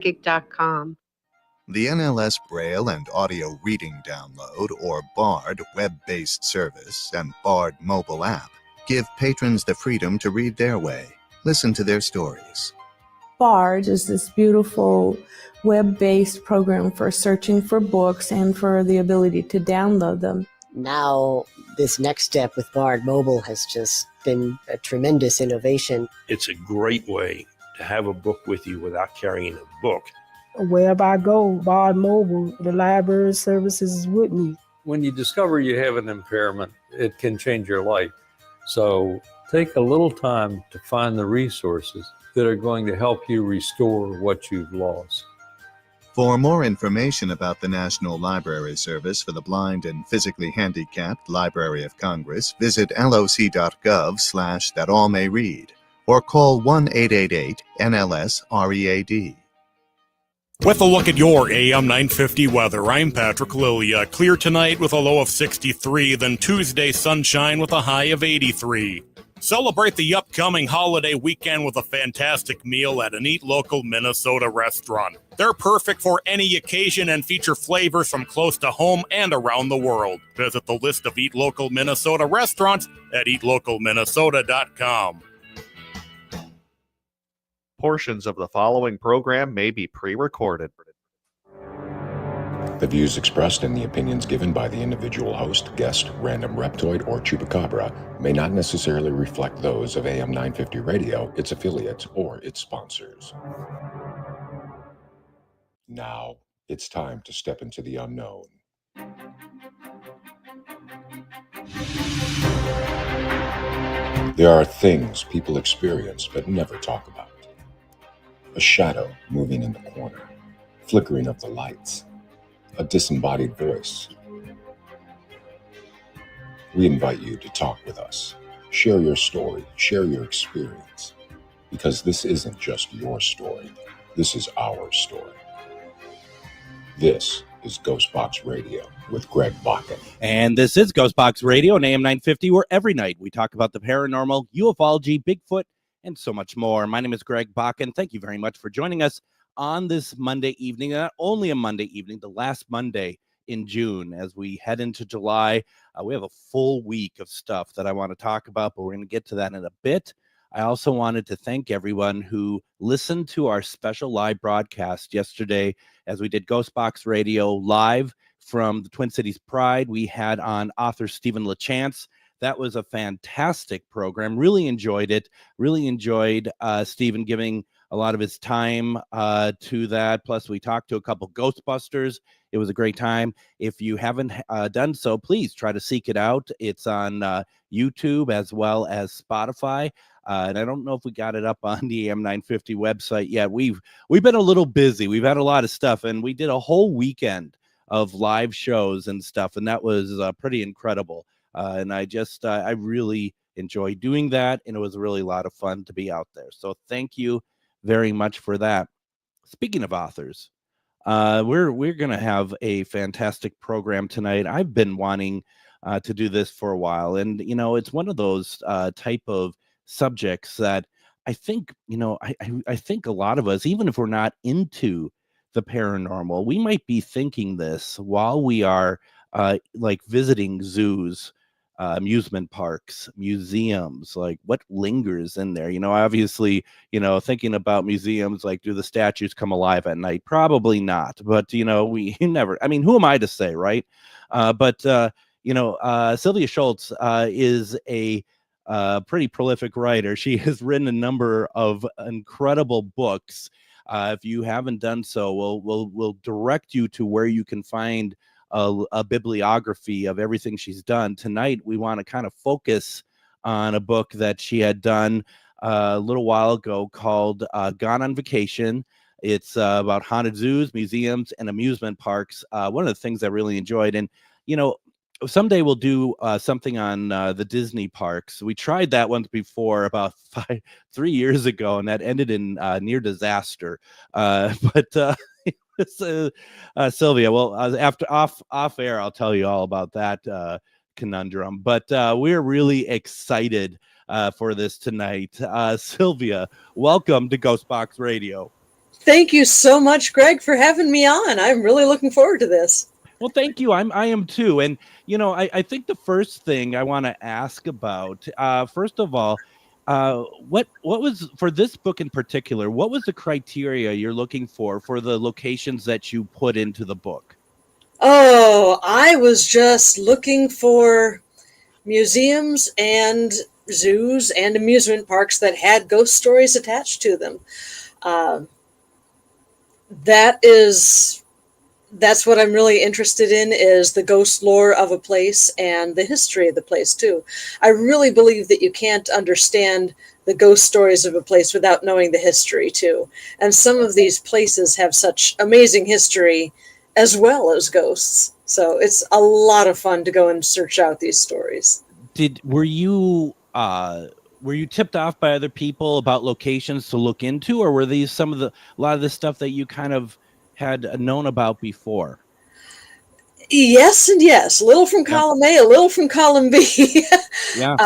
psychic.com. The NLS Braille and Audio Reading Download, or BARD, web-based service and BARD mobile app give patrons the freedom to read their way, listen to their stories. BARD is this beautiful web-based program for searching for books and for the ability to download them. Now, this next step with BARD Mobile has just been a tremendous innovation. It's a great way to have a book with you without carrying a book. Wherever I go, BARD Mobile, the library services is with me. When you discover you have an impairment, it can change your life. So take a little time to find the resources that are going to help you restore what you've lost. For more information about the National Library Service for the Blind and Physically Handicapped Library of Congress, visit loc.gov/thatallmayread or call 1-888-NLS-READ. With a look at your AM 950 weather, I'm Patrick Lilia. Clear tonight with a low of 63, then Tuesday sunshine with a high of 83. Celebrate the upcoming holiday weekend with a fantastic meal at an Eat Local Minnesota restaurant. They're perfect for any occasion and feature flavors from close to home and around the world. Visit the list of Eat Local Minnesota restaurants at eatlocalminnesota.com. Portions of the following program may be pre-recorded. The views expressed and the opinions given by the individual host, guest, random reptoid, or chupacabra may not necessarily reflect those of AM 950 Radio, its affiliates, or its sponsors. Now, it's time to step into the unknown. There are things people experience but never talk about. A shadow moving in the corner, flickering of the lights, a disembodied voice. We invite you to talk with us. Share your story, share your experience, because this isn't just your story, this is our story. This is GhostBox Radio with Greg Bakun. And this is GhostBox Radio on AM 950, where every night we talk about the paranormal, ufology, Bigfoot, and so much more. My name is Greg Bakun. Thank you very much for joining us on this Monday evening, not only a Monday evening, the last Monday in June. As we head into July, we have a full week of stuff that I want to talk about, but we're going to get to that in a bit. I also wanted to thank everyone who listened to our special live broadcast yesterday as we did GhostBox Radio live from the Twin Cities Pride. We had on author Stephen LaChance. That was a fantastic program. Really enjoyed it. Really enjoyed Stephen giving a lot of his time to that. Plus, we talked to a couple Ghostbusters. It was a great time. If you haven't done so, please try to seek it out. It's on YouTube as well as Spotify. And I don't know if we got it up on the AM 950 website yet. We've been a little busy. We've had a lot of stuff, and we did a whole weekend of live shows and stuff, and that was pretty incredible. And I really enjoyed doing that, and it was really a lot of fun to be out there. So thank you very much for that. Speaking of authors, we're going to have a fantastic program tonight. I've been wanting to do this for a while, and it's one of those type of subjects that I think I think a lot of us, even if we're not into the paranormal, we might be thinking this while we are like visiting zoos, amusement parks, museums, like what lingers in there. Obviously, thinking about museums, like, do the statues come alive at night? Probably not, but we never, who am I to say, right? But Sylvia Shults is a pretty prolific writer. She has written a number of incredible books. If you haven't done so, we'll direct you to where you can find a bibliography of everything she's done. Tonight, we want to kind of focus on a book that she had done a little while ago called Gone on Vacation. It's about haunted zoos, museums, and amusement parks. One of the things I really enjoyed, and someday we'll do something on the Disney parks. We tried that once before about 3 years ago, and that ended in near disaster. Sylvia, well, after off air, I'll tell you all about that conundrum. But we're really excited for this tonight. Sylvia, welcome to GhostBox Radio. Thank you so much, Greg, for having me on. I'm really looking forward to this. Well, thank you. I am too. And, I think the first thing I want to ask about, first of all, what was, for this book in particular, what was the criteria you're looking for the locations that you put into the book? Oh, I was just looking for museums and zoos and amusement parks that had ghost stories attached to them. That's what I'm really interested in, is the ghost lore of a place and the history of the place too. I really believe that you can't understand the ghost stories of a place without knowing the history too. And some of these places have such amazing history as well as ghosts. So it's a lot of fun to go and search out these stories. Were you tipped off by other people about locations to look into, or were these a lot of the stuff that you kind of had known about before? Yes and yes. A little from column A, a little from column B. Yeah.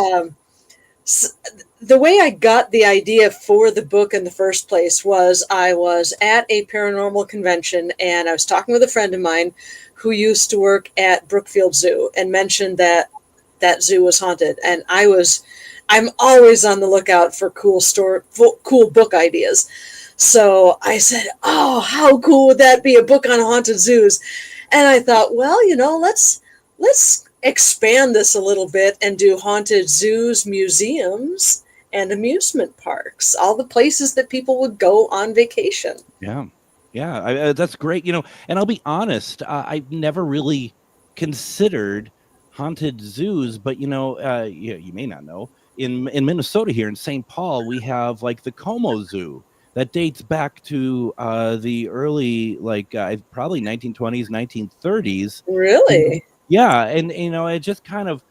The way I got the idea for the book in the first place was I was at a paranormal convention and I was talking with a friend of mine who used to work at Brookfield Zoo and mentioned that that zoo was haunted. And I'm always on the lookout for cool book ideas. So I said, oh, how cool would that be, a book on haunted zoos? And I thought, well, let's expand this a little bit and do haunted zoos, museums, and amusement parks, all the places that people would go on vacation. Yeah. Yeah. That's great. And I'll be honest, I've never really considered haunted zoos, but you may not know, in Minnesota here in St. Paul, we have like the Como Zoo that dates back to the early, probably 1920s, 1930s. Really? Yeah, and it just kind of,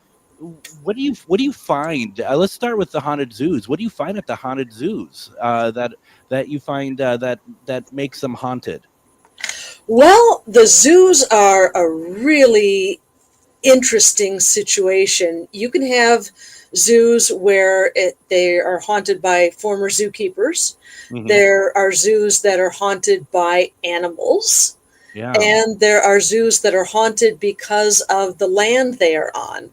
what do you find? Let's start with the haunted zoos. What do you find at the haunted zoos that you find that makes them haunted? Well, the zoos are a really interesting situation. You can have zoos where they are haunted by former zookeepers. Mm-hmm. There are zoos that are haunted by animals. Yeah. And there are zoos that are haunted because of the land they are on.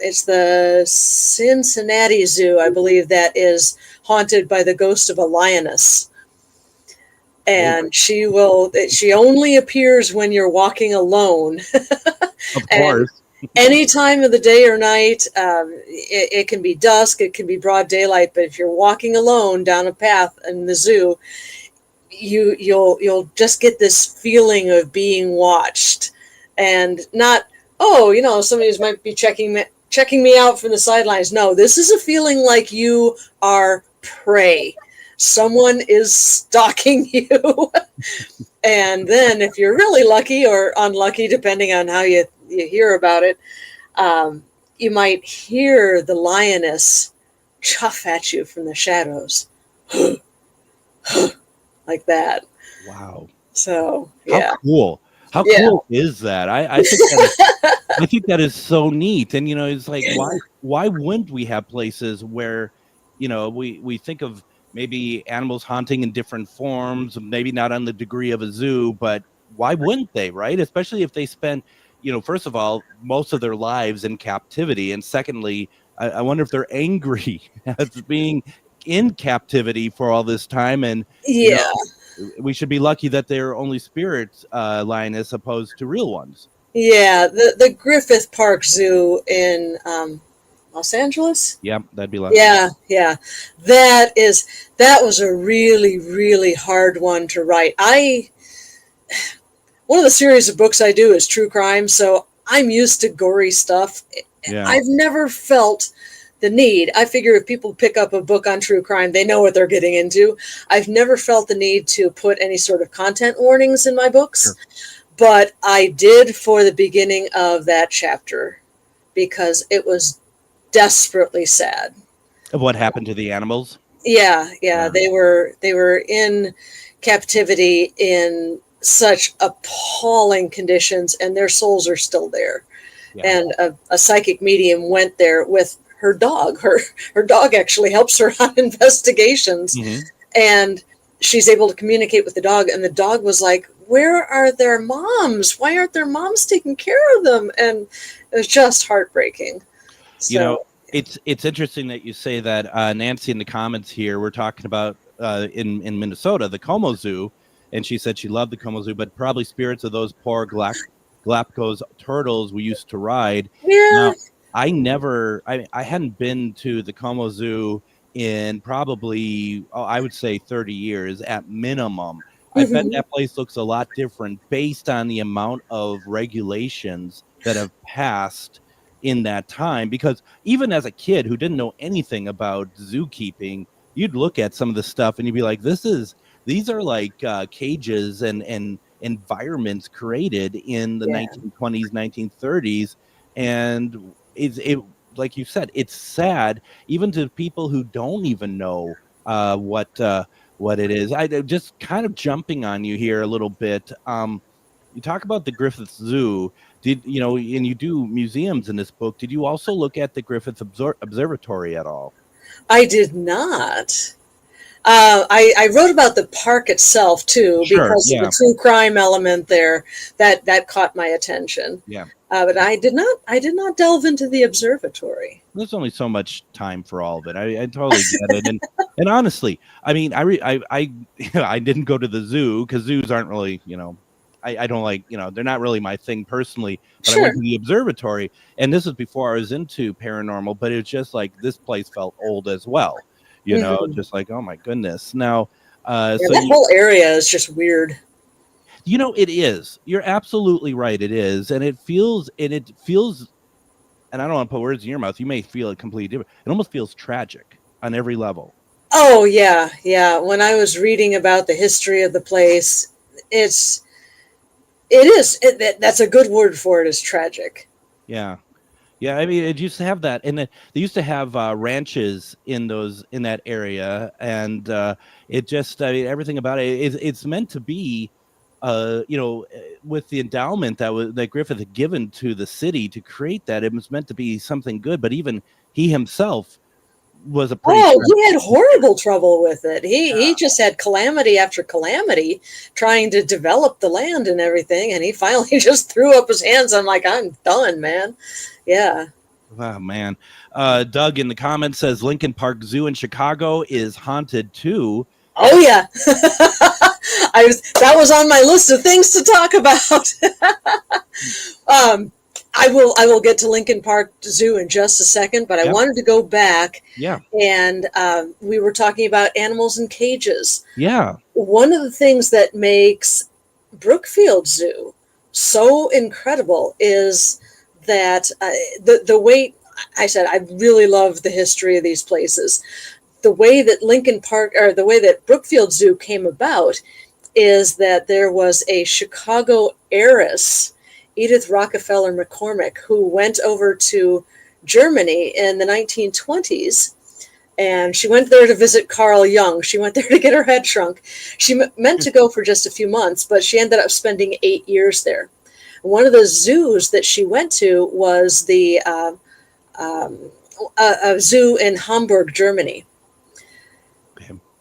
It's the Cincinnati Zoo, I believe, that is haunted by the ghost of a lioness. And she only appears when you're walking alone. Of course. Any time of the day or night, it can be dusk, it can be broad daylight, but if you're walking alone down a path in the zoo, you'll just get this feeling of being watched, and not, somebody might be checking me out from the sidelines. No, this is a feeling like you are prey. Someone is stalking you. And then if you're really lucky or unlucky, depending on how you hear about it, you might hear the lioness chuff at you from the shadows. Like that. Wow. So, yeah. How cool. How cool is that? I think that is so neat. And, it's like, why wouldn't we have places where, we think of maybe animals haunting in different forms, maybe not on the degree of a zoo, but why wouldn't they, right? Especially if they spend, first of all, most of their lives in captivity. And secondly, I wonder if they're angry at being in captivity for all this time. And we should be lucky that they're only spirit lioness opposed to real ones. Yeah, the Griffith Park Zoo in Los Angeles. Yeah, that'd be lucky. Yeah. That was a really, really hard one to write. One of the series of books I do is true crime, so I'm used to gory stuff. Yeah. I've never felt the need. I figure if people pick up a book on true crime, they know what they're getting into. I've never felt the need to put any sort of content warnings in my books, sure. But I did for the beginning of that chapter because it was desperately sad. Of what happened to the animals? Yeah. They were in captivity in such appalling conditions, and their souls are still there. Yeah. And a psychic medium went there with her dog. Her dog actually helps her on investigations. Mm-hmm. And she's able to communicate with the dog, and the dog was like, where are their moms? Why aren't their moms taking care of them? And it was just heartbreaking. So, you know, it's interesting that you say that. Nancy in the comments here, we're talking about in Minnesota, the Como Zoo, and she said she loved the Como Zoo, but probably spirits of those poor Galapagos turtles we used to ride. Yeah. Now, I hadn't been to the Como Zoo in probably, I would say 30 years at minimum. I bet that place looks a lot different based on the amount of regulations that have passed in that time. Because even as a kid who didn't know anything about zookeeping, you'd look at some of the stuff and you'd be like, these are like cages and environments created in the 1920s, 1930s. And it like you said, it's sad even to people who don't even know what it is. I just kind of jumping on you here a little bit. You talk about the Griffith Zoo. And you do museums in this book. Did you also look at the Griffith Observatory at all? I did not. I wrote about the park itself too, because of the true crime element there that caught my attention. Yeah. But I did not delve into the observatory. There's only so much time for all of it. I totally get it. And honestly, I mean, I didn't go to the zoo because zoos aren't really, I don't like, they're not really my thing personally, but I went to the observatory, and this is before I was into paranormal, but it's just like, this place felt old as well, just like, oh my goodness. Now, that whole area is just weird. It is. You're absolutely right. It is. And it feels, and I don't want to put words in your mouth. You may feel it completely different. It almost feels tragic on every level. Oh yeah. Yeah. When I was reading about the history of the place, that's a good word for it, is tragic. Yeah. Yeah. I mean, it used to have that. And they used to have ranches in that area. And everything about it, it's meant to be, with the endowment that Griffith had given to the city to create that, it was meant to be something good. But even he himself was a pretty. Oh, he had horrible trouble with it. He just had calamity after calamity trying to develop the land and everything, and he finally just threw up his hands. I'm like, I'm done, man. Yeah. Oh man. Doug in the comments says Lincoln Park Zoo in Chicago is haunted too. Oh yeah. That was on my list of things to talk about. I will get to Lincoln Park Zoo in just a second, but I wanted to go back. Yeah. And we were talking about animals in cages. Yeah. One of the things that makes Brookfield Zoo so incredible is that the way I said, I really love the history of these places. The way that the way that Brookfield Zoo came about is that there was a Chicago heiress, Edith Rockefeller McCormick, who went over to Germany in the 1920s, and she went there to visit Carl Jung. She went there to get her head shrunk. She meant to go for just a few months, but she ended up spending 8 years there. One of the zoos that she went to was the a zoo in Hamburg, Germany.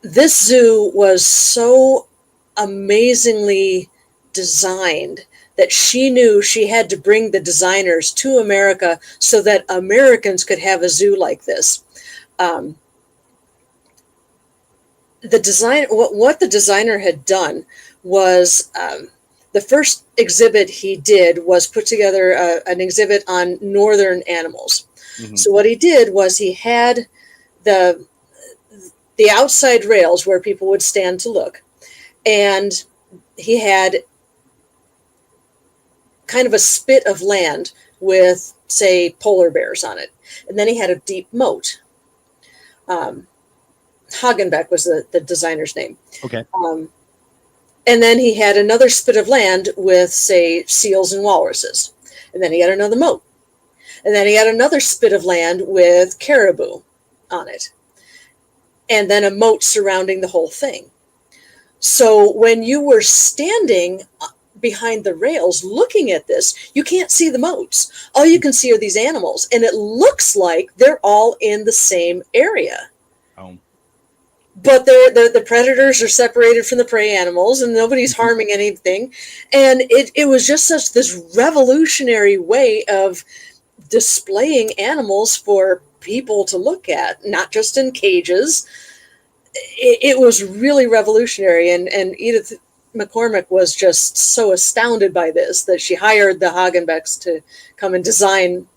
This zoo was so amazingly designed that she knew she had to bring the designers to America so that Americans could have a zoo like this. The design, what the designer had done was the first exhibit he did was put together an exhibit on northern animals. Mm-hmm. So what he did was he had the outside rails where people would stand to look. And he had kind of a spit of land with, say, polar bears on it. And then he had a deep moat. Hagenbeck was the designer's name. Okay. And then he had another spit of land with, say, seals and walruses. And then he had another moat. And then he had another spit of land with caribou on it. And then a moat surrounding the whole thing. So when you were standing behind the rails looking at this, you can't see the moats. All you can see are these animals. And it looks like they're all in the same area. Oh. but the predators are separated from the prey animals, and nobody's harming anything. And it was just such this revolutionary way of displaying animals for people to look at, not just in cages. It was really revolutionary, and Edith McCormick was just so astounded by this that she hired the Hagenbecks to come and design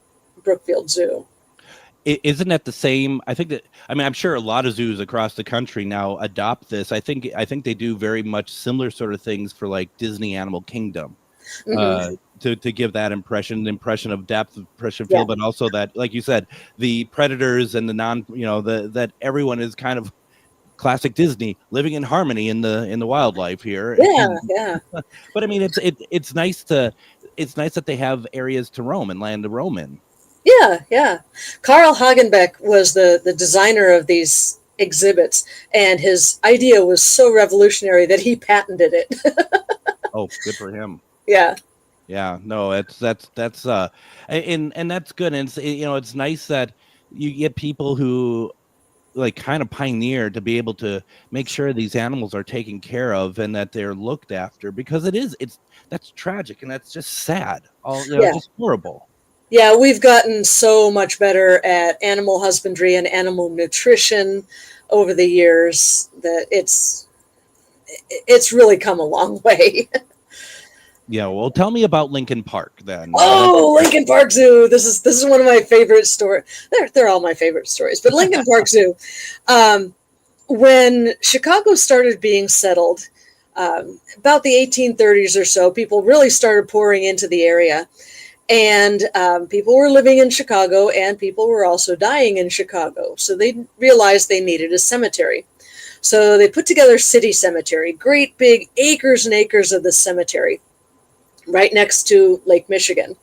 Brookfield Zoo. Isn't that the same? I think that, I mean, I'm sure a lot of zoos across the country now adopt this. I think they do very much similar sort of things for like Disney Animal Kingdom, to give that impression of depth, impression of feel, but also that, like you said, the predators and the that everyone is kind of classic Disney, living in harmony in the wildlife here. Yeah. But I mean, it's nice that they have areas to roam and land to roam in. Yeah. Carl Hagenbeck was the designer of these exhibits, and his idea was so revolutionary that he patented it. Oh, good for him. Yeah. Yeah, no, that's and that's good. And it's nice that you get people who like kind of pioneer to be able to make sure these animals are taken care of and that they're looked after, because that's tragic and that's just sad. Just horrible. Yeah, we've gotten so much better at animal husbandry and animal nutrition over the years that it's really come a long way. Yeah, well, tell me about Lincoln Park then. Oh, Lincoln Park Zoo. This is one of my favorite stories. They're all my favorite stories, but Lincoln Park Zoo. When Chicago started being settled, about the 1830s or so, people really started pouring into the area. And people were living in Chicago, and people were also dying in Chicago. So they realized they needed a cemetery. So they put together City Cemetery, great big acres and acres of this cemetery, right next to Lake Michigan.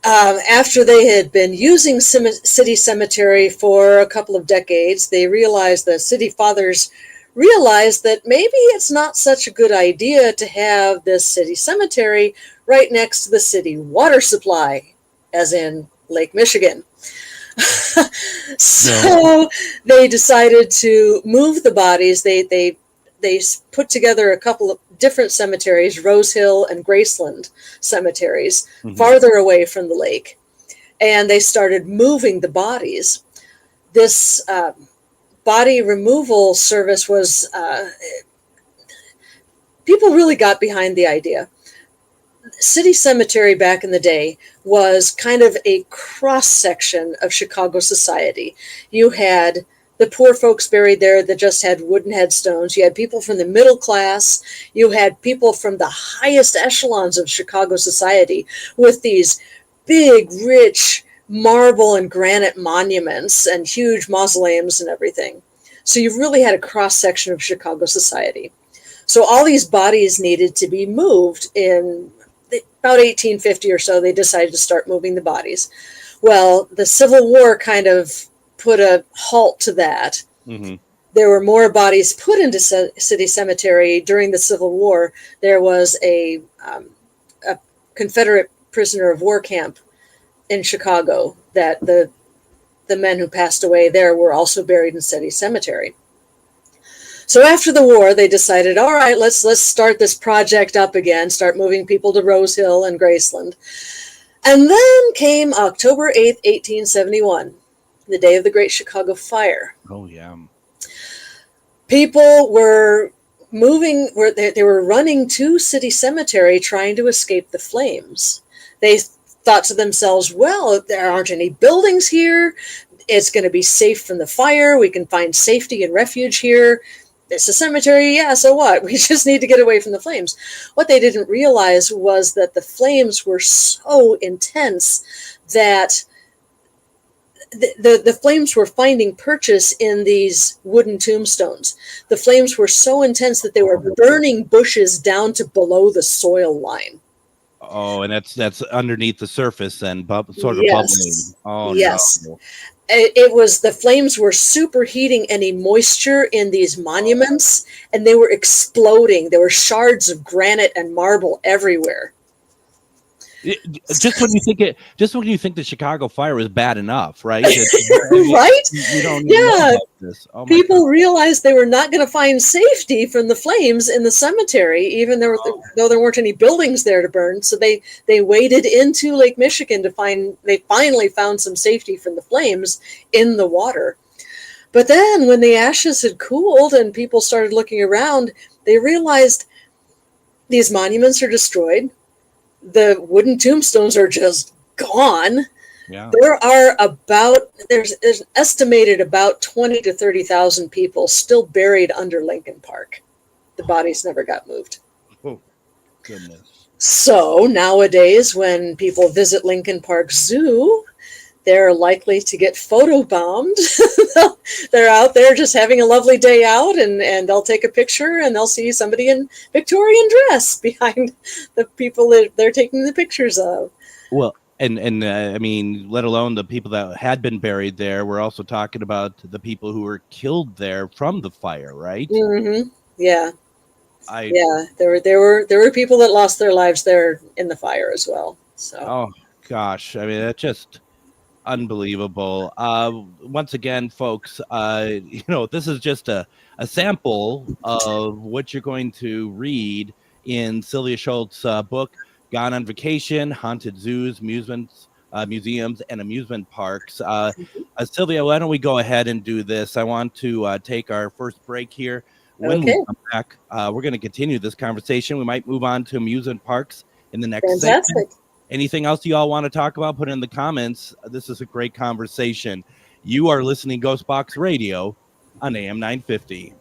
After they had been using City Cemetery for a couple of decades, the city fathers realized that maybe it's not such a good idea to have this city cemetery right next to the city water supply, as in Lake Michigan. So they decided to move the bodies. They put together a couple of different cemeteries, Rose Hill and Graceland cemeteries, farther away from the lake. And they started moving the bodies. This body removal service was, people really got behind the idea. City Cemetery back in the day was kind of a cross-section of Chicago society. You had the poor folks buried there that just had wooden headstones. You had people from the middle class. You had people from the highest echelons of Chicago society with these big, rich marble and granite monuments and huge mausoleums and everything. So you really had a cross-section of Chicago society. So all these bodies needed to be moved. In about 1850 or so, they decided to start moving the bodies. Well, the Civil War kind of put a halt to that. There were more bodies put into City Cemetery during the Civil War. There was a Confederate prisoner of war camp in Chicago that the men who passed away there were also buried in City Cemetery. So after the war, they decided, all right, let's start this project up again, start moving people to Rose Hill and Graceland. And then came October 8th, 1871, the day of the Great Chicago Fire. Oh, yeah. People were moving, they were running to City Cemetery trying to escape the flames. They thought to themselves, well, there aren't any buildings here. It's going to be safe from the fire. We can find safety and refuge here. It's a cemetery, yeah, so what? We just need to get away from the flames. What they didn't realize was that the flames were so intense that the flames were finding purchase in these wooden tombstones. The flames were so intense that they were burning bushes down to below the soil line. Oh, and that's underneath the surface and sort of bubbling. Oh, yes. No. It was, the flames were superheating any moisture in these monuments, and they were exploding. There were shards of granite and marble everywhere. Just when you think the Chicago fire was bad enough, right? Right? You don't know about this. Oh my People realized they were not going to find safety from the flames in the cemetery, even though there weren't any buildings there to burn. So they waded into Lake Michigan they finally found some safety from the flames in the water. But then when the ashes had cooled and people started looking around, they realized these monuments are destroyed. The wooden tombstones are just gone. Yeah. There's estimated about 20 to 30,000 people still buried under Lincoln Park. The bodies never got moved. Oh, goodness. So nowadays, when people visit Lincoln Park Zoo, they're likely to get photobombed. They're out there just having a lovely day out, and they'll take a picture and they'll see somebody in Victorian dress behind the people that they're taking the pictures of. Well, and I mean, let alone the people that had been buried there. We're also talking about the people who were killed there from the fire, right? Mm-hmm. Yeah. Yeah, there were people that lost their lives there in the fire as well. So. Oh gosh, I mean, that's just unbelievable. Once again, folks, this is just a sample of what you're going to read in Sylvia Shults' book, Gone on Vacation, Haunted Zoos, Museums, and Amusement Parks. Sylvia, why don't we go ahead and do this? I want to take our first break here. When we come back, we're going to continue this conversation. We might move on to amusement parks in the next segment. Anything else you all want to talk about, put it in the comments. This is a great conversation. You are listening to GhostBox Radio on AM 950.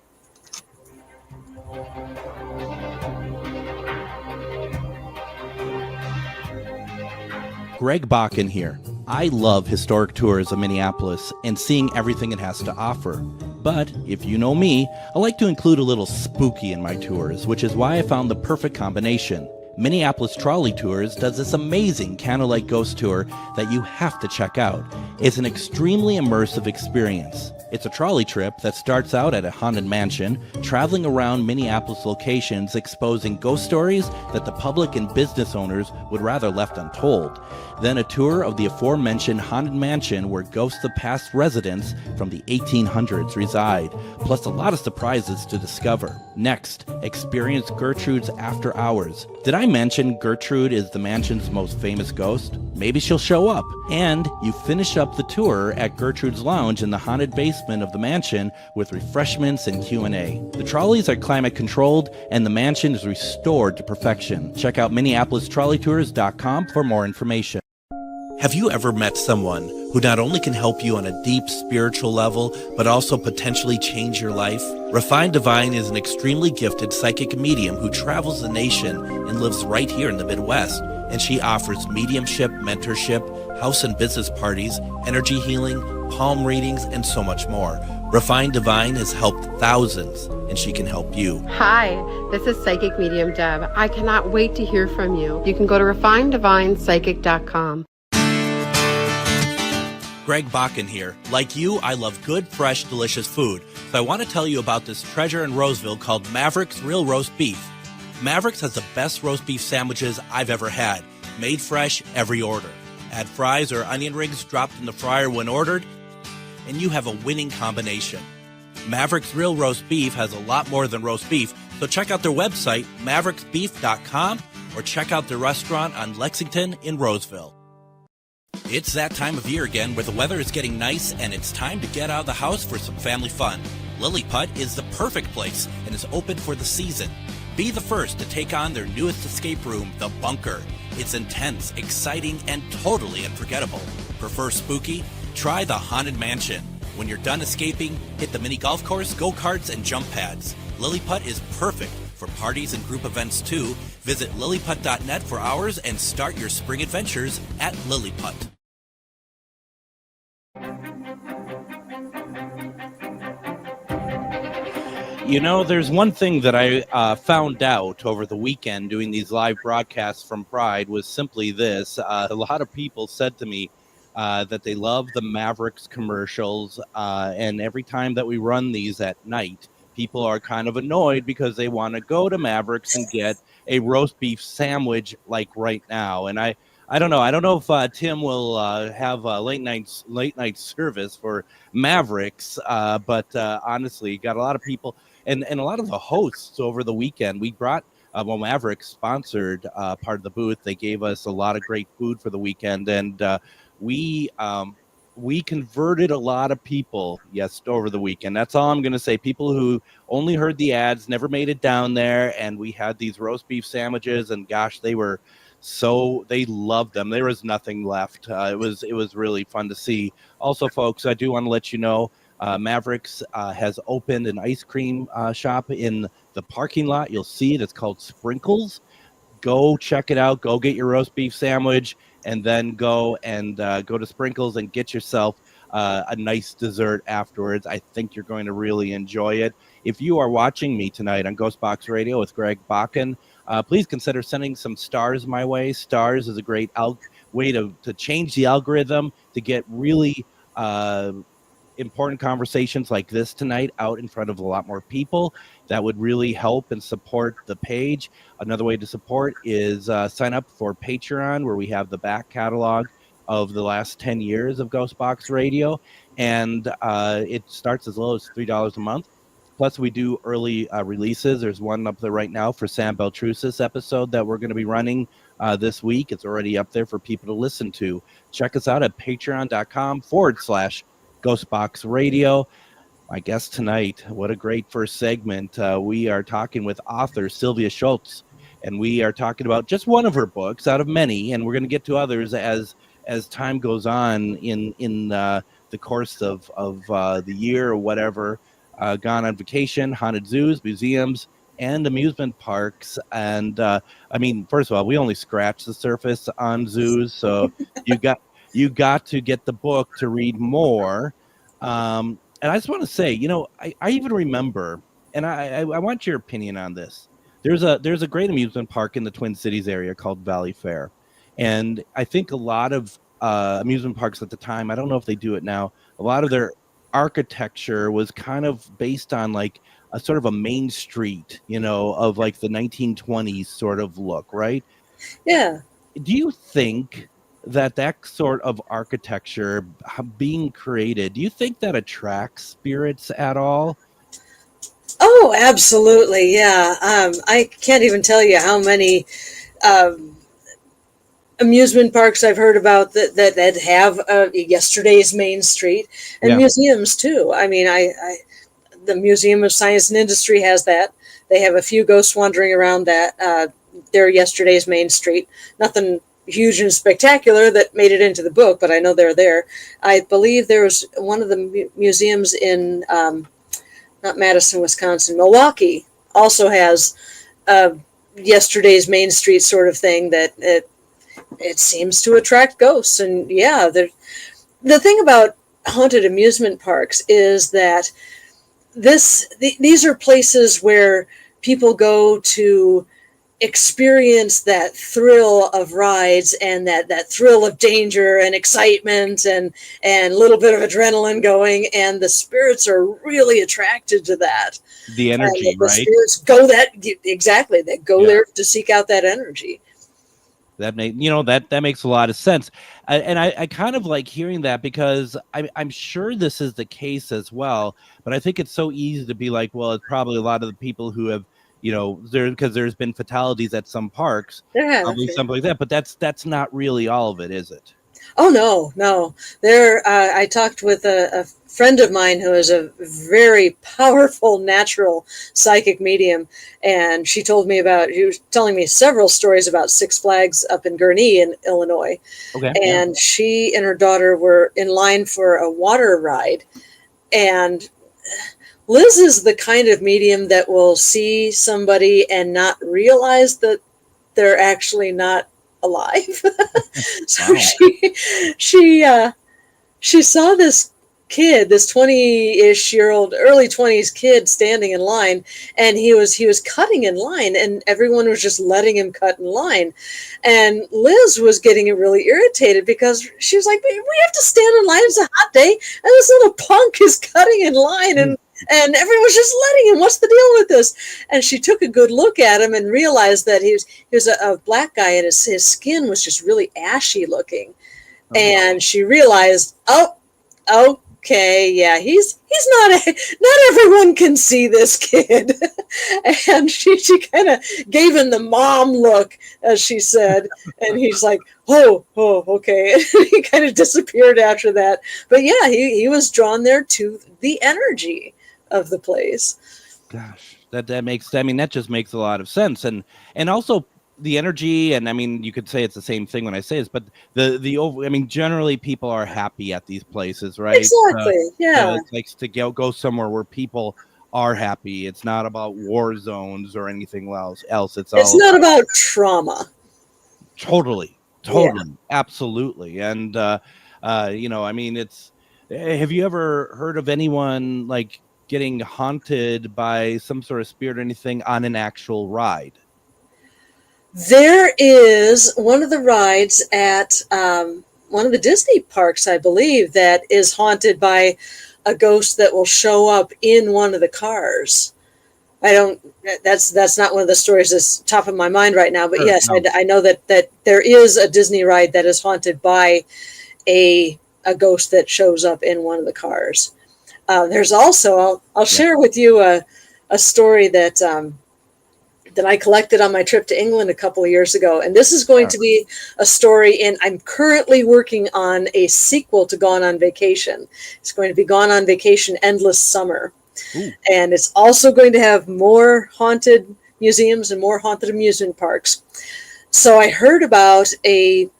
Greg Bakun here. I love historic tours of Minneapolis and seeing everything it has to offer. But if you know me, I like to include a little spooky in my tours, which is why I found the perfect combination. Minneapolis Trolley Tours does this amazing candlelight ghost tour that you have to check out. It's an extremely immersive experience. It's a trolley trip that starts out at a haunted mansion, traveling around Minneapolis locations exposing ghost stories that the public and business owners would rather left untold. Then a tour of the aforementioned haunted mansion where ghosts of past residents from the 1800s reside, plus a lot of surprises to discover. Next, experience Gertrude's After Hours. Did I mention Gertrude is the mansion's most famous ghost? Maybe she'll show up. And you finish up the tour at Gertrude's Lounge in the haunted basement of the mansion with refreshments and Q&A. The trolleys are climate controlled and the mansion is restored to perfection. Check out MinneapolisTrolleyTours.com for more information. Have you ever met someone who not only can help you on a deep spiritual level, but also potentially change your life? Refined Divine is an extremely gifted psychic medium who travels the nation and lives right here in the Midwest. And she offers mediumship, mentorship, house and business parties, energy healing, palm readings, and so much more. Refined Divine has helped thousands, and she can help you. Hi, this is Psychic Medium Deb. I cannot wait to hear from you. You can go to refineddivinepsychic.com. Greg Bakun here. Like you, I love good, fresh, delicious food. So I want to tell you about this treasure in Roseville called Maverick's Real Roast Beef. Maverick's has the best roast beef sandwiches I've ever had. Made fresh, every order. Add fries or onion rings dropped in the fryer when ordered, and you have a winning combination. Maverick's Real Roast Beef has a lot more than roast beef, so check out their website, mavericksbeef.com, or check out their restaurant on Lexington in Roseville. It's that time of year again where the weather is getting nice and it's time to get out of the house for some family fun. Lilliput is the perfect place and is open for the season. Be the first to take on their newest escape room, The Bunker. It's intense, exciting, and totally unforgettable. Prefer spooky? Try the Haunted Mansion. When you're done escaping, hit the mini golf course, go-karts, and jump pads. Lilliput is perfect for parties and group events too. Visit lilliput.net for hours and start your spring adventures at Lilliput. You know, there's one thing that I found out over the weekend doing these live broadcasts from Pride was simply this. A lot of people said to me that they love the Mavericks commercials, and every time that we run these at night, people are kind of annoyed because they want to go to Mavericks and get a roast beef sandwich like right now. And I I don't know. I don't know if Tim will have a late night service for Mavericks, but honestly, got a lot of people and a lot of the hosts over the weekend. We brought Mavericks sponsored part of the booth. They gave us a lot of great food for the weekend, and we converted a lot of people over the weekend. That's all I'm going to say. People who only heard the ads, never made it down there, and we had these roast beef sandwiches, and gosh, they loved them. There was nothing left. It was really fun to see. Also, folks, I do want to let you know, Mavericks has opened an ice cream shop in the parking lot. You'll see it. It's called Sprinkles. Go check it out. Go get your roast beef sandwich, and then go to Sprinkles and get yourself a nice dessert afterwards. I think you're going to really enjoy it. If you are watching me tonight on GhostBox Radio with Greg Bakun, please consider sending some stars my way. Stars is a great way to change the algorithm, to get really important conversations like this tonight out in front of a lot more people. That would really help and support the page. Another way to support is sign up for Patreon, where we have the back catalog of the last 10 years of GhostBox Radio, and it starts as low as $3 a month. Plus, we do early releases. There's one up there right now for Sam Beltrusis episode that we're going to be running this week. It's already up there for people to listen to. Check us out at patreon.com/GhostBox Radio. My guest tonight, what a great first segment. We are talking with author Sylvia Shults, and we are talking about just one of her books out of many, and we're going to get to others as time goes on in the course of the year or whatever. Gone on Vacation, Haunted Zoos, Museums, and Amusement Parks. And I mean, first of all, we only scratched the surface on zoos, so you got to get the book to read more. And I just want to say, I even remember, and I want your opinion on this. There's a great amusement park in the Twin Cities area called Valley Fair, and I think a lot of amusement parks at the time, I don't know if they do it now, a lot of their architecture was kind of based on like a sort of a Main Street, of like the 1920s sort of look, right? Yeah. Do you think that sort of architecture being created, do you think that attracts spirits at all? Oh, absolutely. Yeah. I can't even tell you how many amusement parks I've heard about that have yesterday's Main Street, and museums too. I mean, the Museum of Science and Industry has that. They have a few ghosts wandering around that. They're yesterday's Main Street. Nothing huge and spectacular that made it into the book, but I know they're there. I believe there was one of the museums in not Madison, Wisconsin, Milwaukee also has yesterday's Main Street sort of thing that it seems to attract ghosts. And yeah, the thing about haunted amusement parks is that these are places where people go to experience that thrill of rides and that thrill of danger and excitement and a little bit of adrenaline going, and the spirits are really attracted to that. The energy, the right? Spirits go exactly. They go there to seek out that energy. That makes a lot of sense, and I kind of like hearing that, because I'm sure this is the case as well. But I think it's so easy to be like, well, it's probably a lot of the people who have, because there's been fatalities at some parks, probably something like that. But that's not really all of it, is it? Oh, no. I talked with a friend of mine who is a very powerful natural psychic medium, and she was telling me several stories about Six Flags up in Gurnee in Illinois. Okay. And she and her daughter were in line for a water ride, and Liz is the kind of medium that will see somebody and not realize that they're actually not alive. So she saw this kid, this 20-ish year old, early 20s kid standing in line, and he was cutting in line, and everyone was just letting him cut in line. And Liz was getting really irritated because she was like, we have to stand in line, it's a hot day, and this little punk is cutting in line, and And everyone's just letting him. What's the deal with this? And she took a good look at him and realized that he was a black guy, and his skin was just really ashy looking. And she realized, okay, yeah, he's not everyone can see this kid. And she kind of gave him the mom look, as she said, and he's like, oh, okay. And he kind of disappeared after that. But yeah, he was drawn there to the energy of the place. Gosh, that just makes a lot of sense. And also the energy, and I mean, you could say it's the same thing when I say this, but generally people are happy at these places, right? Exactly. Yeah. It likes to go somewhere where people are happy. It's not about war zones or anything else. It's not about trauma. Totally, absolutely. And have you ever heard of anyone like getting haunted by some sort of spirit or anything on an actual ride? There is one of the rides at one of the Disney parks, I believe, that is haunted by a ghost that will show up in one of the cars. That's not one of the stories that's top of my mind right now, but sure, yes, no. I know that there is a Disney ride that is haunted by a ghost that shows up in one of the cars. There's also, I'll share with you a story that I collected on my trip to England a couple of years ago. And this is going to be a story I'm currently working on a sequel to Gone on Vacation. It's going to be Gone on Vacation Endless Summer. Ooh. And it's also going to have more haunted museums and more haunted amusement parks. So I heard about an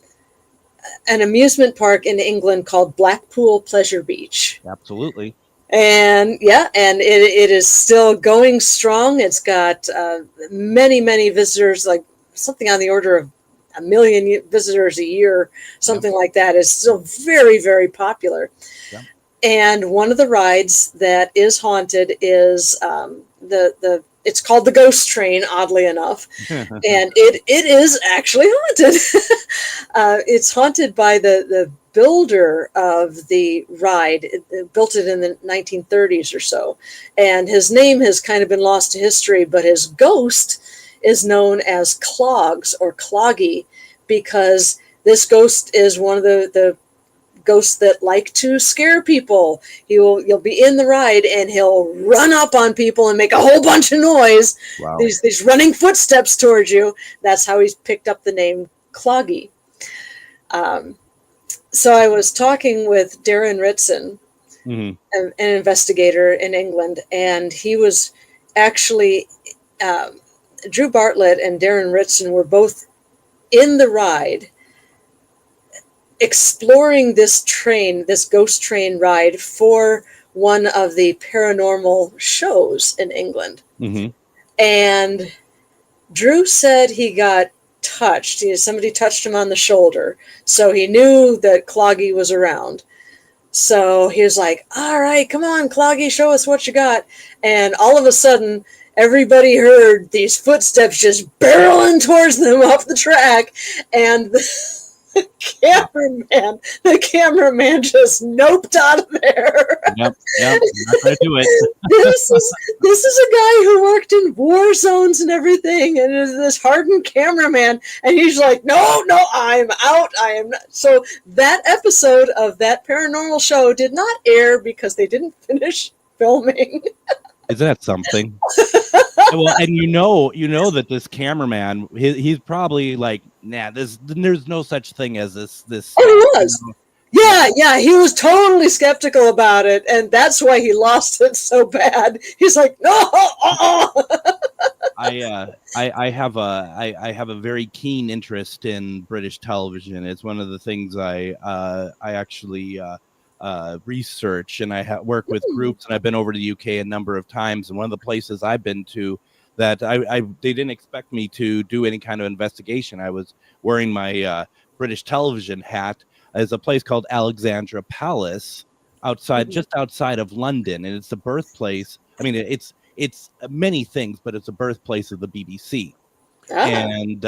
amusement park in England called Blackpool Pleasure Beach. Absolutely. And it is still going strong. It's got many, many visitors, like something on the order of 1 million visitors a year, something like that. Is still very, very popular. Yeah. And one of the rides that is haunted is it's called the Ghost Train, oddly enough. And it is actually haunted. It's haunted by the builder of the ride. Built it in the 1930s or so. And his name has kind of been lost to history, but his ghost is known as Clogs or Cloggy, because this ghost is one of the ghosts that like to scare people. You'll be in the ride and he'll run up on people and make a whole bunch of noise. Wow. These running footsteps towards you. That's how he's picked up the name Cloggy. So I was talking with Darren Ritson, an investigator in England, and he was actually, Drew Bartlett and Darren Ritson were both in the ride exploring this ghost train ride for one of the paranormal shows in England. Mm-hmm. And Drew said he got touched. Somebody touched him on the shoulder. So he knew that Cloggy was around. So he was like, all right, come on, Cloggy, show us what you got. And all of a sudden, everybody heard these footsteps just barreling towards them off the track. And the cameraman just noped out of there. Yep, not gonna do it. This is a guy who worked in war zones and everything, and is this hardened cameraman, and he's like, no, I'm out. I am not. So that episode of that paranormal show did not air because they didn't finish filming. Isn't that something? Well, and you know that this cameraman, he's probably like, nah, there's no such thing as this. Oh, he was. Yeah, he was totally skeptical about it, and that's why he lost it so bad. He's like, no. I have a very keen interest in British television. It's one of the things I actually research, and I work with groups, and I've been over to the UK a number of times. And one of the places I've been to that they didn't expect me to do any kind of investigation. I was wearing my British television hat. Is a place called Alexandra Palace just outside of London, and it's the birthplace. I mean, it's many things, but it's the birthplace of the BBC. And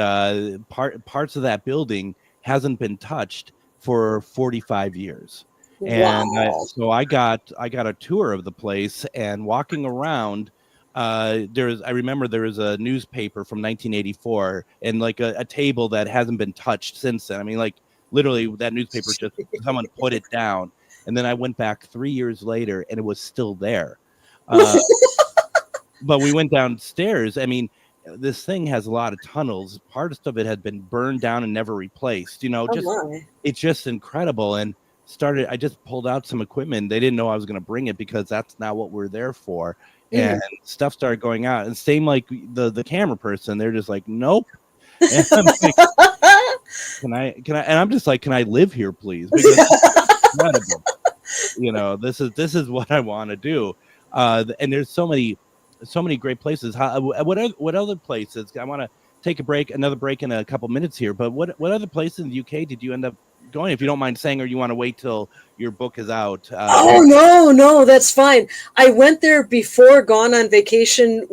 parts of that building hasn't been touched for 45 years. And Wow. so I got a tour of the place, and walking around, I remember there was a newspaper from 1984 and like a table that hasn't been touched since then. I mean, like literally that newspaper, just someone put it down. And then I went back 3 years later and it was still there. But we went downstairs. I mean, this thing has a lot of tunnels. Part of it had been burned down and never replaced. It's just incredible. And I just pulled out some equipment. They didn't know I was going to bring it because that's not what we're there for. And stuff started going out. And same like the camera person, they're just like, nope. And I'm like, can I? And I'm just like, can I live here, please? Because it's incredible. This is what I want to do. And there's so many great places. What other places? I want to take another break in a couple minutes here. But what other places in the UK did you end up going, if you don't mind saying, or you want to wait till your book is out? No, that's fine. I went there before Gone on Vacation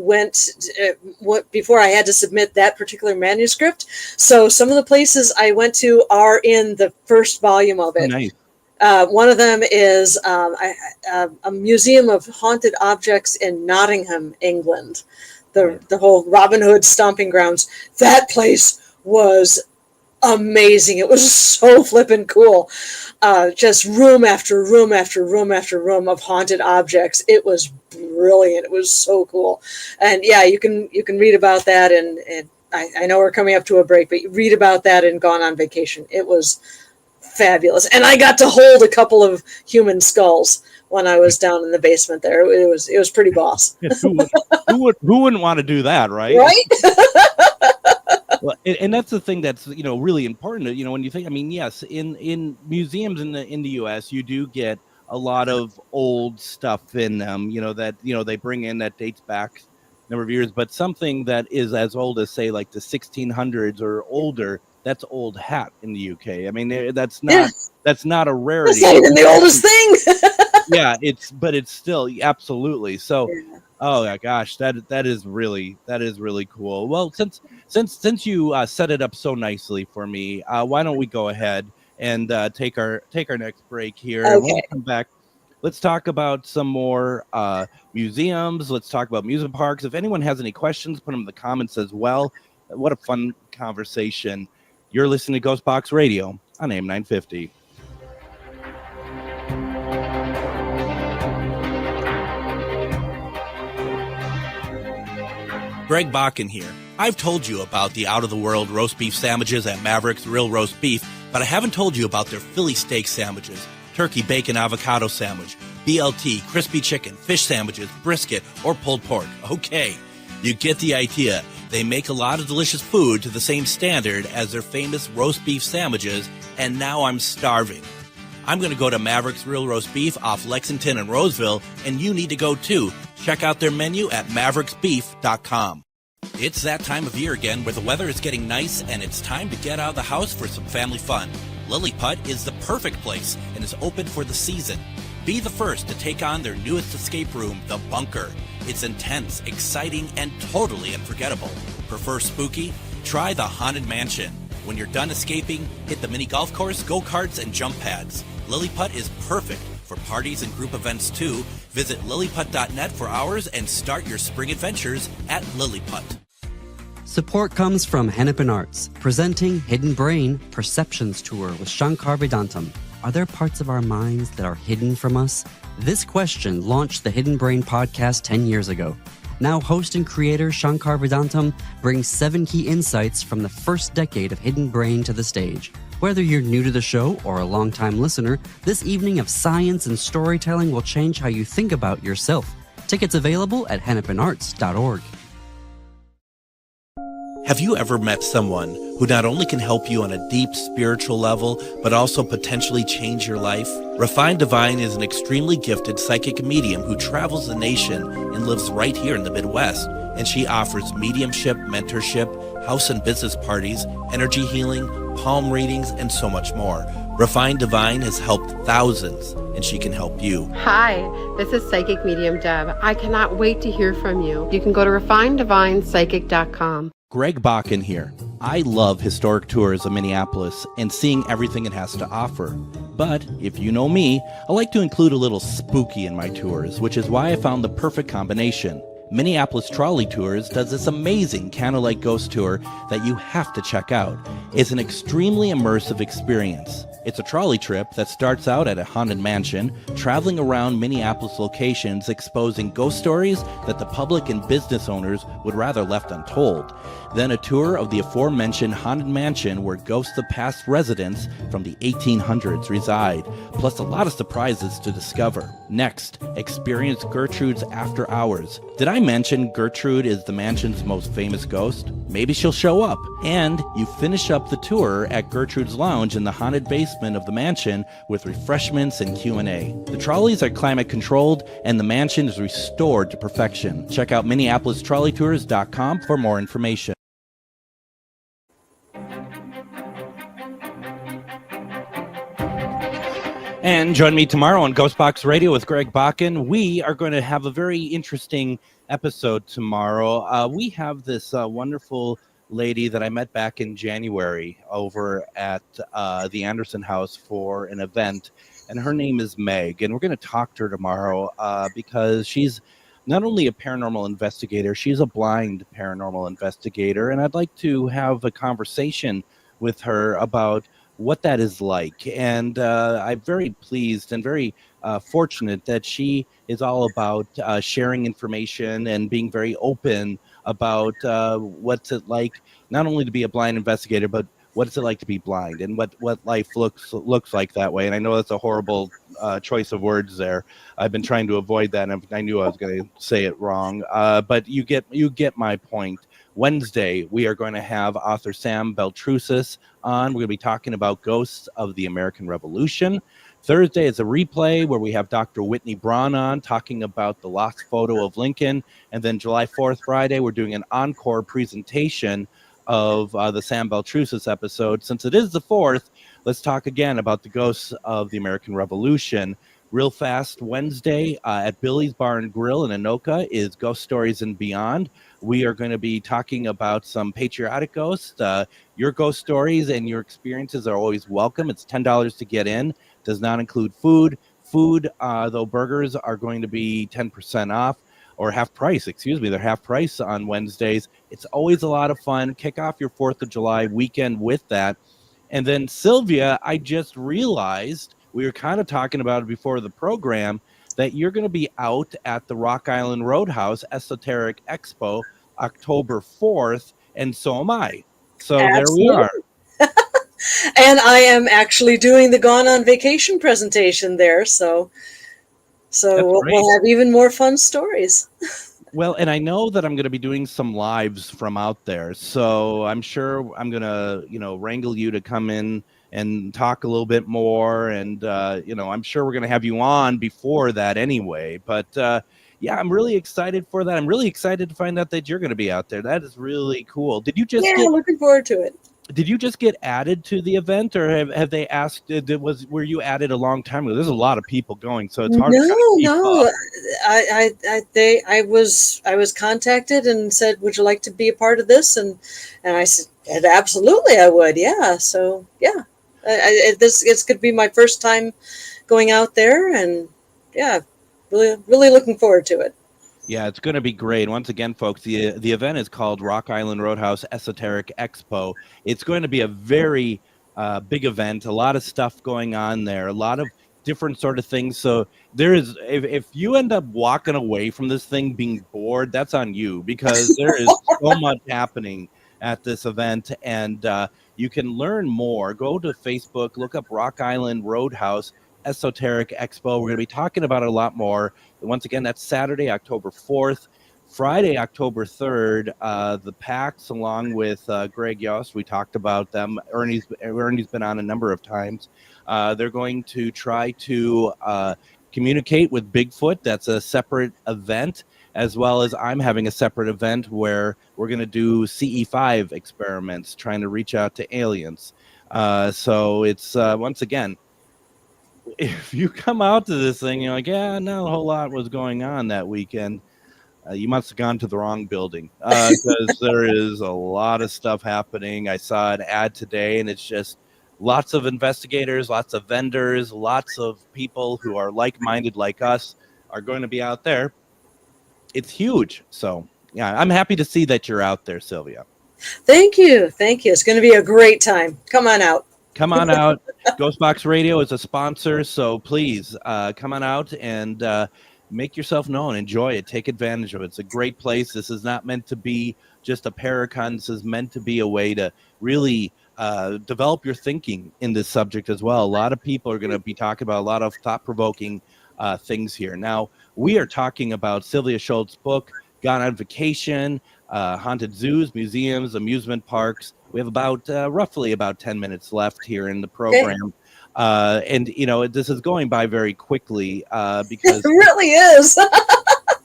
before I had to submit that particular manuscript. So some of the places I went to are in the first volume of it. Nice. One of them is a museum of haunted objects in Nottingham, England. The whole Robin Hood stomping grounds. That place was amazing. It was so flippin' cool. Just room after room after room after room of haunted objects. It was brilliant. It was so cool. And yeah, you can read about that. And I know we're coming up to a break, but you read about that in Gone on Vacation. It was fabulous. And I got to hold a couple of human skulls when I was down in the basement there. It was pretty boss. Who wouldn't want to do that, right? Right? Well, and that's the thing that's really important. When you think, I mean, yes, in museums in the U.S. you do get a lot of old stuff in them. That they bring in that dates back a number of years, but something that is as old as say like the 1600s or older. That's old hat in the UK. I mean, that's not a rarity. It's not even the oldest thing. Yeah, it's still absolutely so. Yeah. Oh my gosh, that is really cool. Well, since you set it up so nicely for me, why don't we go ahead and take our next break here? Okay. And when we come back, let's talk about some more museums. Let's talk about amusement parks. If anyone has any questions, put them in the comments as well. What a fun conversation. You're listening to GhostBox Radio on AM 950. Greg Bakun here. I've told you about the out-of-the-world roast beef sandwiches at Maverick's Real Roast Beef, but I haven't told you about their Philly steak sandwiches, turkey bacon avocado sandwich, BLT, crispy chicken, fish sandwiches, brisket, or pulled pork. Okay, you get the idea. They make a lot of delicious food to the same standard as their famous roast beef sandwiches, and now I'm starving. I'm going to go to Maverick's Real Roast Beef off Lexington and Roseville, and you need to go too. Check out their menu at mavericksbeef.com. It's that time of year again where the weather is getting nice and it's time to get out of the house for some family fun. Lilliput is the perfect place and is open for the season. Be the first to take on their newest escape room, The Bunker. It's intense, exciting, and totally unforgettable. Prefer spooky? Try the Haunted Mansion. When you're done escaping, hit the mini golf course, go-karts, and jump pads. Lilliput is perfect for parties and group events too. Visit lilliput.net for hours and start your spring adventures at Lilliput. Support comes from Hennepin Arts, presenting Hidden Brain Perceptions Tour with Shankar Vedantam. Are there parts of our minds that are hidden from us? This question launched the Hidden Brain podcast 10 years ago. Now host and creator Shankar Vedantam brings 7 key insights from the first decade of Hidden Brain to the stage. Whether you're new to the show or a longtime listener, this evening of science and storytelling will change how you think about yourself. Tickets available at hennepinarts.org. Have you ever met someone who not only can help you on a deep spiritual level, but also potentially change your life? Refined Divine is an extremely gifted psychic medium who travels the nation and lives right here in the Midwest. And she offers mediumship, mentorship, house and business parties, energy healing, palm readings, and so much more. Refined Divine has helped thousands, and she can help you. Hi, this is Psychic Medium Deb. I cannot wait to hear from you. You can go to refineddivinepsychic.com. Greg Bakun here. I love historic tours of Minneapolis and seeing everything it has to offer. But if you know me, I like to include a little spooky in my tours, which is why I found the perfect combination. Minneapolis Trolley Tours does this amazing candlelight ghost tour that you have to check out. It's an extremely immersive experience. It's a trolley trip that starts out at a haunted mansion, traveling around Minneapolis locations exposing ghost stories that the public and business owners would rather left untold. Then a tour of the aforementioned haunted mansion where ghosts of past residents from the 1800s reside, plus a lot of surprises to discover. Next, experience Gertrude's After Hours. Did I mention Gertrude is the mansion's most famous ghost? Maybe she'll show up. And you finish up the tour at Gertrude's Lounge in the haunted basement of the mansion with refreshments and Q&A. The trolleys are climate controlled and the mansion is restored to perfection. Check out MinneapolisTrolleyTours.com for more information. And join me tomorrow on GhostBox Radio with Greg Bakun. We are going to have a very interesting episode tomorrow. We have this wonderful lady that I met back in January over at the Anderson House for an event, and her name is Meg. And we're going to talk to her tomorrow because she's not only a paranormal investigator, she's a blind paranormal investigator. And I'd like to have a conversation with her about what that is like. And I'm very pleased and very fortunate that she is all about sharing information and being very open about what's it like not only to be a blind investigator, but what's it like to be blind and what life looks like that way. And I know that's a horrible choice of words there. I've been trying to avoid that, and I knew I was going to say it wrong. But you get my point. Wednesday, we are going to have author Sam Beltrusis on. We're going to be talking about ghosts of the American Revolution. Thursday is a replay where we have Dr. Whitney Braun on talking about the lost photo of Lincoln. And then July 4th, Friday, we're doing an encore presentation of the Sam Beltrusis episode. Since it is the 4th, let's talk again about the ghosts of the American Revolution. Real fast, Wednesday at Billy's Bar and Grill in Anoka is Ghost Stories and Beyond. We are going to be talking about some patriotic ghosts. Your ghost stories and your experiences are always welcome. It's $10 to get in. Does not include food. Though burgers are going to be 10% off or half price. They're half price on Wednesdays. It's always a lot of fun. Kick off your 4th of July weekend with that. And then Sylvia, I just realized we were kind of talking about it before the program that you're going to be out at the Rock Island Roadhouse Esoteric Expo October 4th, and so am I. So Absolutely. There we are. And I am actually doing the Gone on Vacation presentation there, so we'll have even more fun stories. Well, and I know that I'm going to be doing some lives from out there, so I'm sure I'm going to, wrangle you to come in and talk a little bit more. And, I'm sure we're going to have you on before that anyway. But, yeah, I'm really excited for that. I'm really excited to find out that you're going to be out there. That is really cool. Did you just looking forward to it. Did you just get added to the event, or have they asked? Were you added a long time ago? There's a lot of people going, so it's hard. No. I was contacted and said, "Would you like to be a part of this?" And I said, "Absolutely, I would." Yeah. So yeah, it's going to be my first time going out there, and yeah, really looking forward to it. Yeah, it's going to be great. Once again, folks, the event is called Rock Island Roadhouse Esoteric Expo. It's going to be a very big event, a lot of stuff going on there, a lot of different sort of things. So there is, if you end up walking away from this thing being bored, that's on you, because there is so much happening at this event. And you can learn more. Go to Facebook, look up Rock Island Roadhouse Esoteric Expo. We're going to be talking about it a lot more. Once again, that's Saturday, October 4th. Friday, October 3rd, the PAX, along with Greg Yost, we talked about them. Ernie's been on a number of times. They're going to try to communicate with Bigfoot. That's a separate event, as well as I'm having a separate event where we're going to do CE5 experiments, trying to reach out to aliens. So it's, once again, if you come out to this thing, you're like, yeah, not a whole lot was going on that weekend. You must have gone to the wrong building because there is a lot of stuff happening. I saw an ad today, and it's just lots of investigators, lots of vendors, lots of people who are like-minded like us are going to be out there. It's huge. So, yeah, I'm happy to see that you're out there, Sylvia. Thank you. Thank you. It's going to be a great time. Come on out. Come on out. GhostBox Radio is a sponsor, so please come on out and make yourself known. Enjoy it. Take advantage of it. It's a great place. This is not meant to be just a Paracon. This is meant to be a way to really develop your thinking in this subject as well. A lot of people are going to be talking about a lot of thought-provoking things here. Now, we are talking about Sylvia Shults' book, Gone on Vacation, Haunted Zoos, Museums, Amusement Parks. We have about roughly about 10 minutes left here in the program. And, you know, this is going by very quickly because it really is.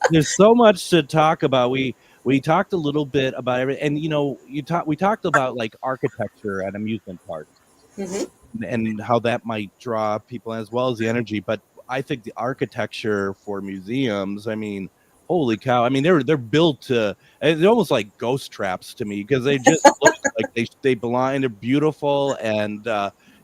there's so much to talk about. We talked a little bit about everything. And, you know, we talked about like architecture at amusement parks and how that might draw people as well as the energy. But I think the architecture for museums, I mean, holy cow. I mean, they're built to, they're almost like ghost traps to me because they just look like they belong. They're beautiful. And,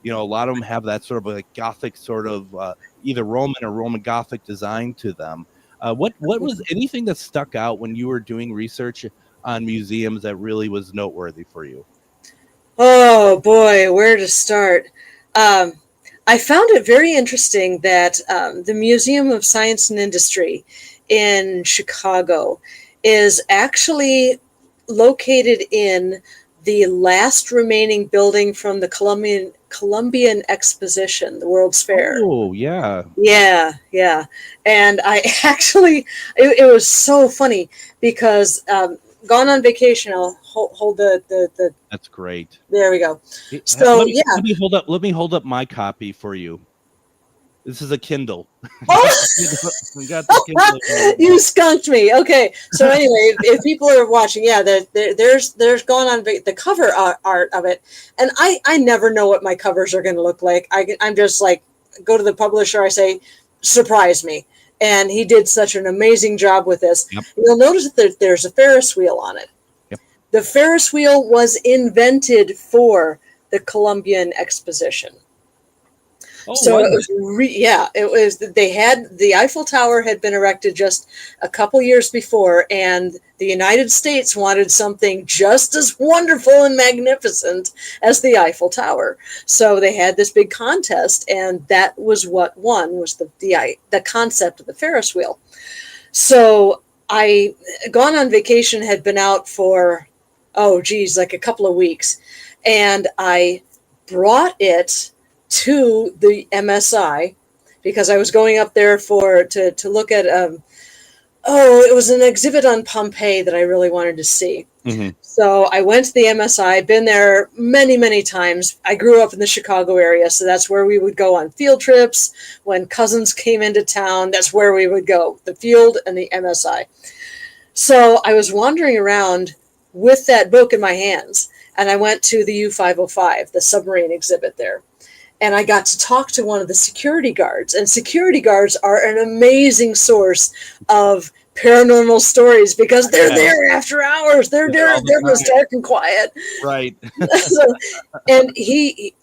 you know, a lot of them have that sort of like Gothic sort of either Roman or Roman Gothic design to them. What was anything that stuck out when you were doing research on museums that really was noteworthy for you? Oh, boy, where to start? I found it very interesting that the Museum of Science and Industry in Chicago is actually located in the last remaining building from the Columbian Exposition, the World's Fair. Oh, yeah. Yeah. And I actually, it was so funny because Gone on Vacation, I'll hold the That's great. There we go. So, let me hold up my copy for you. This is a Kindle. Oh! We got the Kindle. You skunked me. Okay. So anyway, if people are watching, there's gone on the cover art of it, and I never know what my covers are going to look like. I'm just like, go to the publisher. I say, surprise me, and he did such an amazing job with this. Yep. You'll notice that there's a Ferris wheel on it. Yep. The Ferris wheel was invented for the Columbian Exposition. Oh, so it was it was. They had the Eiffel Tower had been erected just a couple years before, and the United States wanted something just as wonderful and magnificent as the Eiffel Tower. So they had this big contest, and that was what won, was the concept of the Ferris wheel. So Gone on Vacation had been out for like a couple of weeks, and I brought it to the MSI because I was going up there to look at it was an exhibit on Pompeii that I really wanted to see. Mm-hmm. So I went to the MSI. I've been there many, many times. I grew up in the Chicago area, so that's where we would go on field trips. When cousins came into town, that's where we would go, the field and the MSI. So I was wandering around with that book in my hands, and I went to the U-505, the submarine exhibit there. And I got to talk to one of the security guards. And security guards are an amazing source of paranormal stories because they're there after hours. They're there when it's dark and quiet. Right. And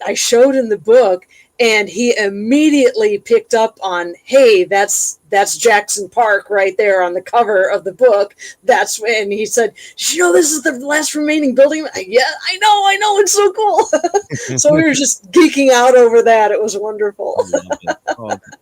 I showed him the book, and he immediately picked up on, hey, that's Jackson Park right there on the cover of the book. That's when he said, this is the last remaining building. Yeah, I know, it's so cool. So we were just geeking out over that. It was wonderful.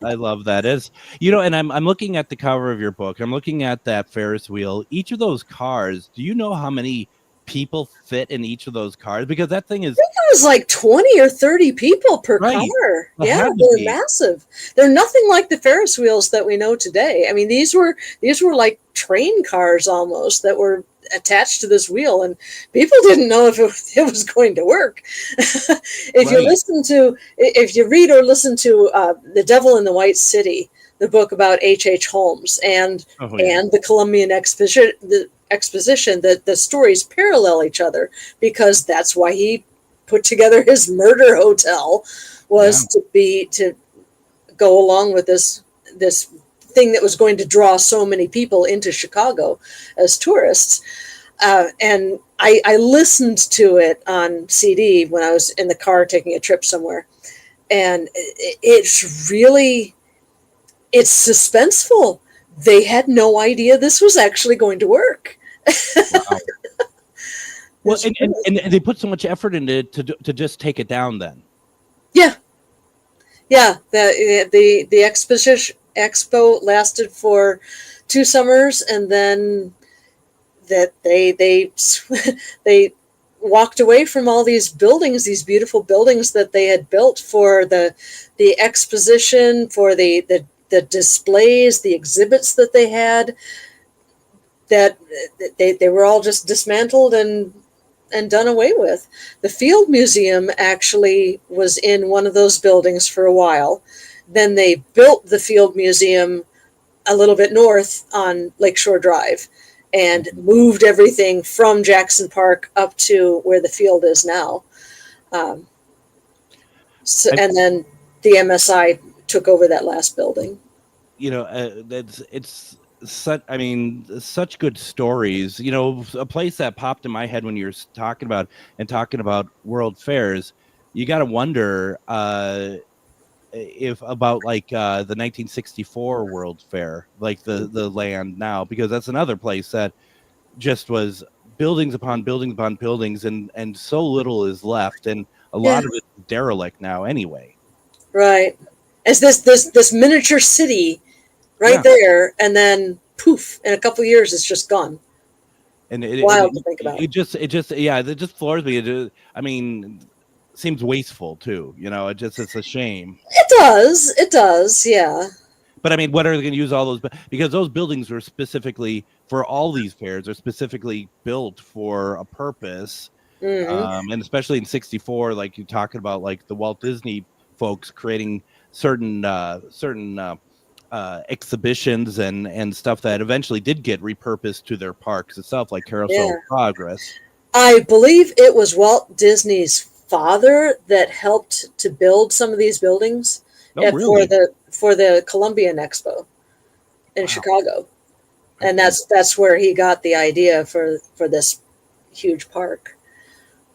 I love that. And I'm looking at the cover of your book. I'm looking at that Ferris wheel. Each of those cars, do you know how many people fit in each of those cars? Because that thing is, I think it was like 20 or 30 people per car. Yeah, they're massive. They're nothing like the Ferris wheels that we know today. I mean, these were like train cars almost that were attached to this wheel, and people didn't know if it was going to work. If you read or listen to The Devil in the White City, the book about H.H. Holmes and the Columbian Exposition, that the stories parallel each other, because that's why he put together his murder hotel, was to go along with this thing that was going to draw so many people into Chicago as tourists. And I listened to it on CD when I was in the car taking a trip somewhere. And it's suspenseful. They had no idea this was actually going to work. Wow. Well, and they put so much effort into it to just take it down then. Yeah. The expo lasted for 2 summers, and then that they walked away from all these buildings, these beautiful buildings that they had built for the exposition, for the displays, the exhibits that they had. That they were all just dismantled and done away with. The Field Museum actually was in one of those buildings for a while. Then they built the Field Museum a little bit north on Lakeshore Drive and moved everything from Jackson Park up to where the field is now. And then the MSI took over that last building. It's such good stories. A place that popped in my head when you're talking about world fairs, you got to wonder if about the 1964 World Fair, like the land now, because that's another place that just was buildings upon buildings upon buildings, and so little is left, and a lot of it is derelict now anyway. Right. As this miniature city right there, and then poof, in a couple of years it's just gone. And wild to think about. It just floors me. Seems wasteful too. It's a shame. It does, yeah. But what are they going to use all those? Because those buildings were specifically for all these fairs, are specifically built for a purpose. Mm-hmm. And especially in '64, like you're talking about, like the Walt Disney folks creating certain exhibitions and stuff that eventually did get repurposed to their parks itself, like Carousel of Progress. I believe it was Walt Disney's father that helped to build some of these buildings for the Columbian Expo in Chicago, and that's where he got the idea for this huge park.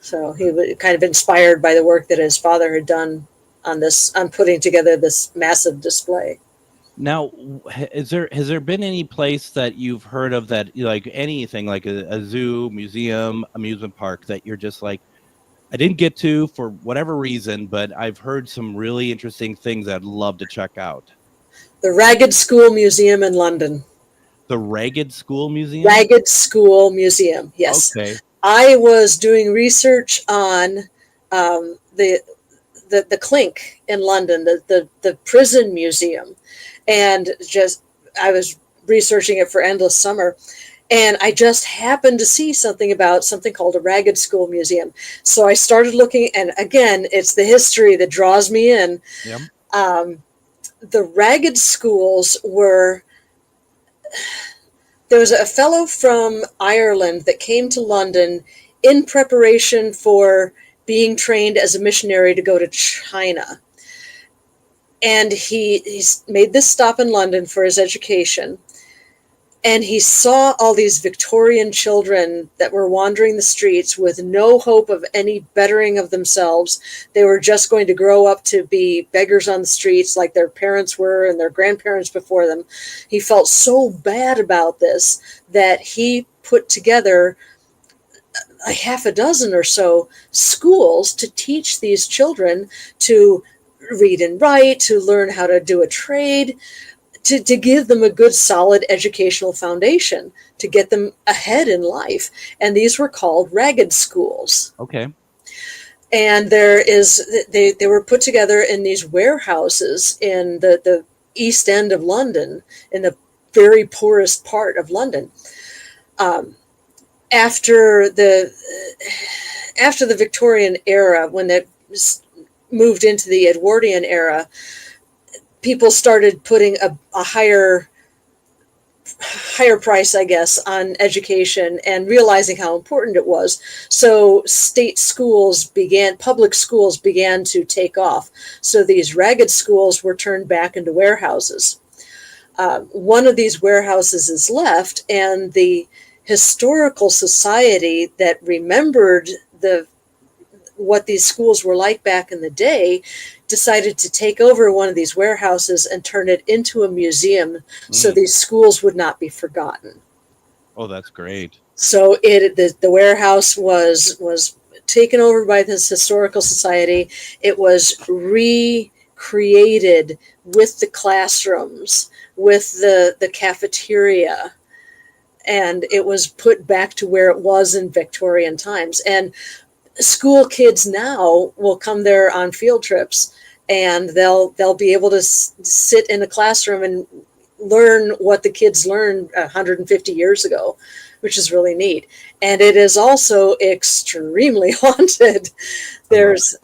So he was kind of inspired by the work that his father had done on putting together this massive display. Now, has there been any place that you've heard of that, like anything like a zoo, museum, amusement park that you're just like, I didn't get to for whatever reason, but I've heard some really interesting things I'd love to check out? The Ragged School Museum in London. The Ragged School Museum? Ragged School Museum, yes. Okay. I was doing research on the Clink in London, the prison museum. And I was researching it for Endless Summer, and I just happened to see something called a Ragged School Museum. So I started looking, and again, it's the history that draws me in. Yep. The Ragged Schools there was a fellow from Ireland that came to London in preparation for being trained as a missionary to go to China. And he's made this stop in London for his education. And he saw all these Victorian children that were wandering the streets with no hope of any bettering of themselves. They were just going to grow up to be beggars on the streets like their parents were and their grandparents before them. He felt so bad about this that he put together a half a dozen or so schools to teach these children to read and write, to learn how to do a trade, to give them a good, solid educational foundation, to get them ahead in life. And these were called Ragged Schools. Okay. And they were put together in these warehouses in the East End of London, in the very poorest part of London. After the Victorian era, when they moved into the Edwardian era, people started putting a higher price, I guess, on education and realizing how important it was. So public schools began to take off. So these Ragged Schools were turned back into warehouses. One of these warehouses is left, and the historical society that remembered what these schools were like back in the day decided to take over one of these warehouses and turn it into a museum so these schools would not be forgotten. Oh, that's great. So the warehouse was taken over by this historical society. It was recreated with the classrooms, with the cafeteria, and it was put back to where it was in Victorian times. And school kids now will come there on field trips, and they'll be able to sit in a classroom and learn what the kids learned 150 years ago, which is really neat. And it is also extremely haunted. There's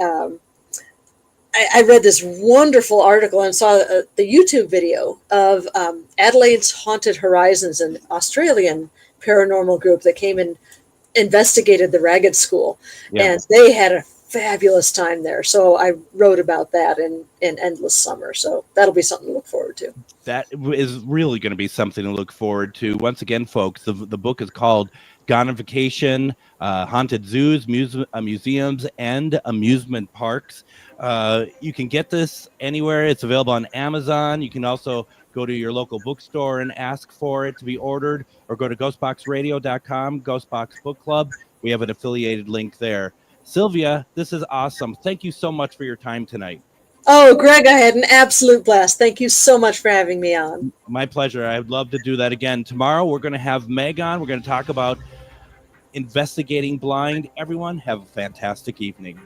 I read this wonderful article and saw the YouTube video of Adelaide's Haunted Horizons, an Australian paranormal group that came and investigated the Ragged School. And they had a fabulous time there. So I wrote about that in Endless Summer. So that'll be something to look forward to. That is really going to be something to look forward to. Once again, folks, the book is called Gone on Vacation, Haunted Zoos, Museums, and Amusement Parks. You can get this anywhere. It's available on Amazon. You can also go to your local bookstore and ask for it to be ordered, or go to ghostboxradio.com, Ghostbox Book Club. We have an affiliated link there. Sylvia, this is awesome. Thank you so much for your time tonight. Oh, Greg, I had an absolute blast. Thank you so much for having me on. My pleasure. I would love to do that again. Tomorrow, we're going to have Meg on. We're going to talk about investigating blind. Everyone, have a fantastic evening.